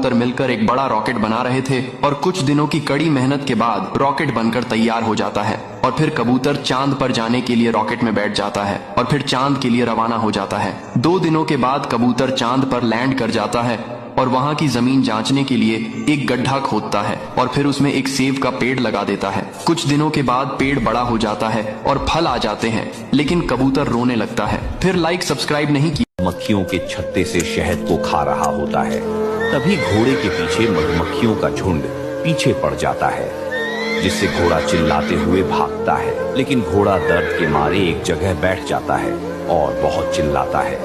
कबूतर मिलकर एक बड़ा रॉकेट बना रहे थे और कुछ दिनों की कड़ी मेहनत के बाद रॉकेट बनकर तैयार हो जाता है और फिर कबूतर चांद पर जाने के लिए रॉकेट में बैठ जाता है और फिर चांद के लिए रवाना हो जाता है। 2 दिनों के बाद कबूतर चांद पर लैंड कर जाता है और वहां की जमीन जांचने के लिए एक गड्ढा खोदता है और फिर उसमें एक सेब का पेड़ लगा देता है। कुछ दिनों के बाद पेड़ बड़ा हो जाता है और फल आ जाते हैं, लेकिन कबूतर रोने लगता है। फिर लाइक सब्सक्राइब नहीं किया। मक्खियों के छत्ते से शहद को खा रहा होता है। तभी घोड़े के पीछे मधुमक्खियों का झुंड पीछे पड़ जाता है, जिससे घोड़ा चिल्लाते हुए भागता है। लेकिन घोड़ा दर्द के मारे एक जगह बैठ जाता है और बहुत चिल्लाता है।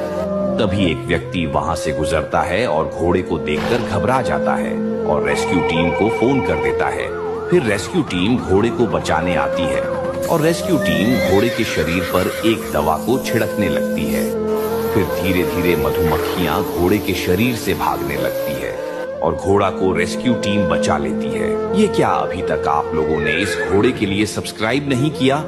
तभी एक व्यक्ति वहां से गुजरता है और घोड़े को देखकर घबरा जाता है और रेस्क्यू टीम को फोन कर देता है। फिर रेस्क्यू टीम घोड़े को बचाने आती है और रेस्क्यू टीम घोड़े के शरीर पर एक दवा को छिड़कने लगती है। फिर धीरे धीरे मधुमक्खियां घोड़े के शरीर से भागने लगती है और घोड़ा को रेस्क्यू टीम बचा लेती है। ये क्या अभी तक आप लोगों ने इस घोड़े के लिए सब्सक्राइब नहीं किया?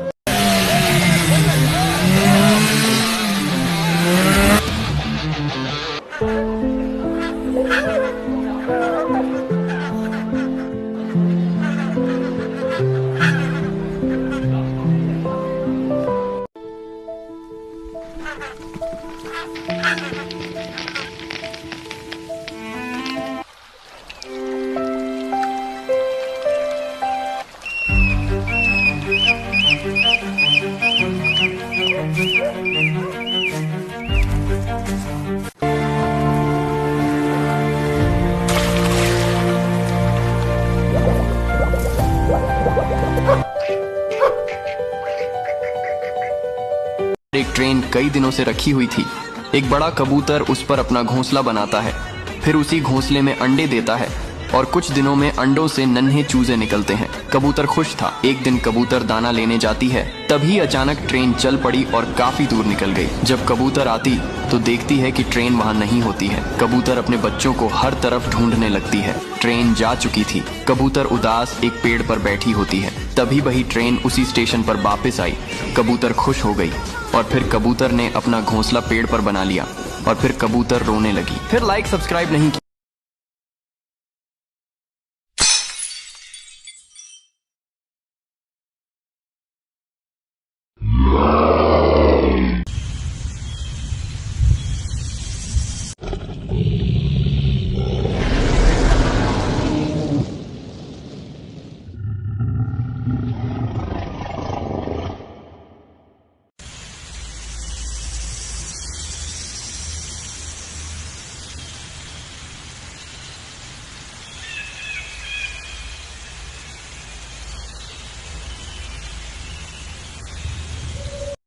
एक ट्रेन कई दिनों से रखी हुई थी। एक बड़ा कबूतर उस पर अपना घोंसला बनाता है, फिर उसी घोंसले में अंडे देता है और कुछ दिनों में अंडों से नन्हे चूजे निकलते हैं। कबूतर खुश था। एक दिन कबूतर दाना लेने जाती है, तभी अचानक ट्रेन चल पड़ी और काफी दूर निकल गई। जब कबूतर आती तो देखती है कि ट्रेन वहां नहीं होती है। कबूतर अपने बच्चों को हर तरफ ढूंढने लगती है। ट्रेन जा चुकी थी। कबूतर उदास एक पेड़ पर बैठी होती है। तभी वही ट्रेन उसी स्टेशन पर वापस आई। कबूतर खुश हो गई और फिर कबूतर ने अपना घोंसला पेड़ पर बना लिया और फिर कबूतर रोने लगी। फिर लाइक सब्सक्राइब नहीं किया।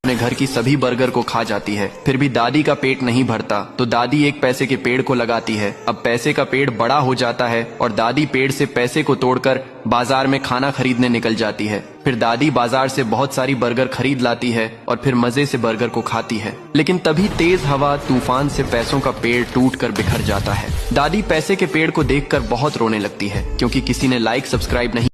अपने घर की सभी बर्गर को खा जाती है। फिर भी दादी का पेट नहीं भरता तो दादी एक पैसे के पेड़ को लगाती है। अब पैसे का पेड़ बड़ा हो जाता है और दादी पेड़ से पैसे को तोड़कर बाजार में खाना खरीदने निकल जाती है। फिर दादी बाजार से बहुत सारी बर्गर खरीद लाती है और फिर मजे से बर्गर को खाती है। लेकिन तभी तेज हवा तूफान से पैसों का पेड़ टूटकर बिखर जाता है। दादी पैसे के पेड़ को देखकर बहुत रोने लगती है, क्योंकि किसी ने लाइक सब्सक्राइब नहीं।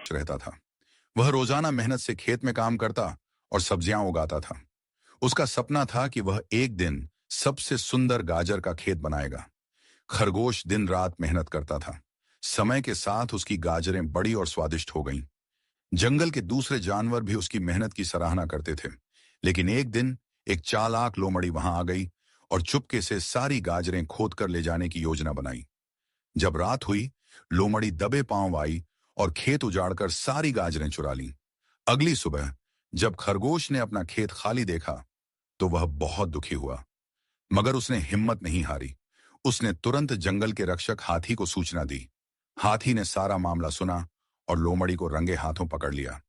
रहता था। वह रोजाना मेहनत से खेत में काम करता और सब्जियां उगाता था। उसका सपना था कि वह एक दिन सबसे सुंदर गाजर का खेत बनाएगा। खरगोश दिन रात मेहनत करता था। समय के साथ उसकी गाजरें बड़ी और स्वादिष्ट हो गईं। जंगल के दूसरे जानवर भी उसकी मेहनत की सराहना करते थे। लेकिन एक दिन एक चालाक लोमड़ी वहां आ गई और चुपके से सारी गाजरें खोद कर ले जाने की योजना बनाई। जब रात हुई, लोमड़ी दबे पांव आई और खेत उजाड़कर सारी गाजरें चुरा लीं। अगली सुबह जब खरगोश ने अपना खेत खाली देखा तो वह बहुत दुखी हुआ, मगर उसने हिम्मत नहीं हारी। उसने तुरंत जंगल के रक्षक हाथी को सूचना दी। हाथी ने सारा मामला सुना और लोमड़ी को रंगे हाथों पकड़ लिया।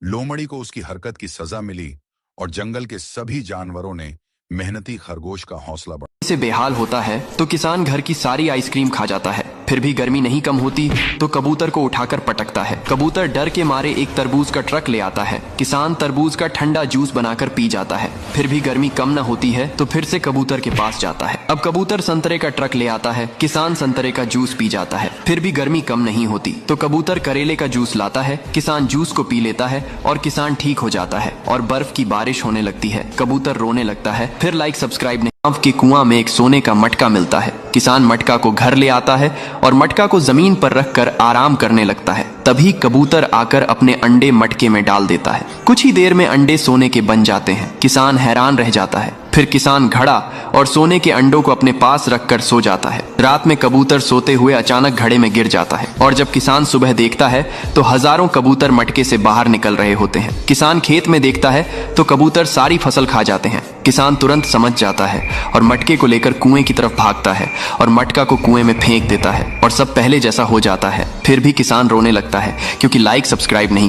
लोमड़ी को उसकी हरकत की सजा मिली और जंगल के सभी जानवरों ने मेहनती खरगोश का हौसला बढ़ाया। से बेहाल होता है तो किसान घर की सारी आइसक्रीम खा जाता है। फिर भी गर्मी नहीं कम होती तो कबूतर को उठाकर पटकता है। कबूतर डर के मारे एक तरबूज का ट्रक ले आता है। किसान तरबूज का ठंडा जूस बनाकर पी जाता है। फिर भी गर्मी कम न होती है तो फिर से कबूतर के पास जाता है। अब कबूतर संतरे का ट्रक ले आता है। किसान संतरे का जूस पी जाता है। फिर भी गर्मी कम नहीं होती तो कबूतर करेले का जूस लाता है। किसान जूस को पी लेता है और किसान ठीक हो जाता है और बर्फ की बारिश होने लगती है। कबूतर रोने लगता है। फिर लाइक सब्सक्राइब नहीं। गांव के कुआं में एक सोने का मटका मिलता है। किसान मटका को घर ले आता है और मटका को जमीन पर रखकर आराम करने लगता है। तभी कबूतर आकर अपने अंडे मटके में डाल देता है। कुछ ही देर में अंडे सोने के बन जाते हैं। किसान हैरान रह जाता है। फिर किसान घड़ा और सोने के अंडों को अपने पास रखकर सो जाता है। रात में कबूतर सोते हुए अचानक घड़े में गिर जाता है और जब किसान सुबह देखता है तो हजारों कबूतर मटके से बाहर निकल रहे होते हैं। किसान खेत में देखता है तो कबूतर सारी फसल खा जाते हैं। किसान तुरंत समझ जाता है और मटके को लेकर कुएं की तरफ भागता है और मटका को कुएं में फेंक देता है और सब पहले जैसा हो जाता है। फिर भी किसान रोने लगता है क्योंकि लाइक सब्सक्राइब नहीं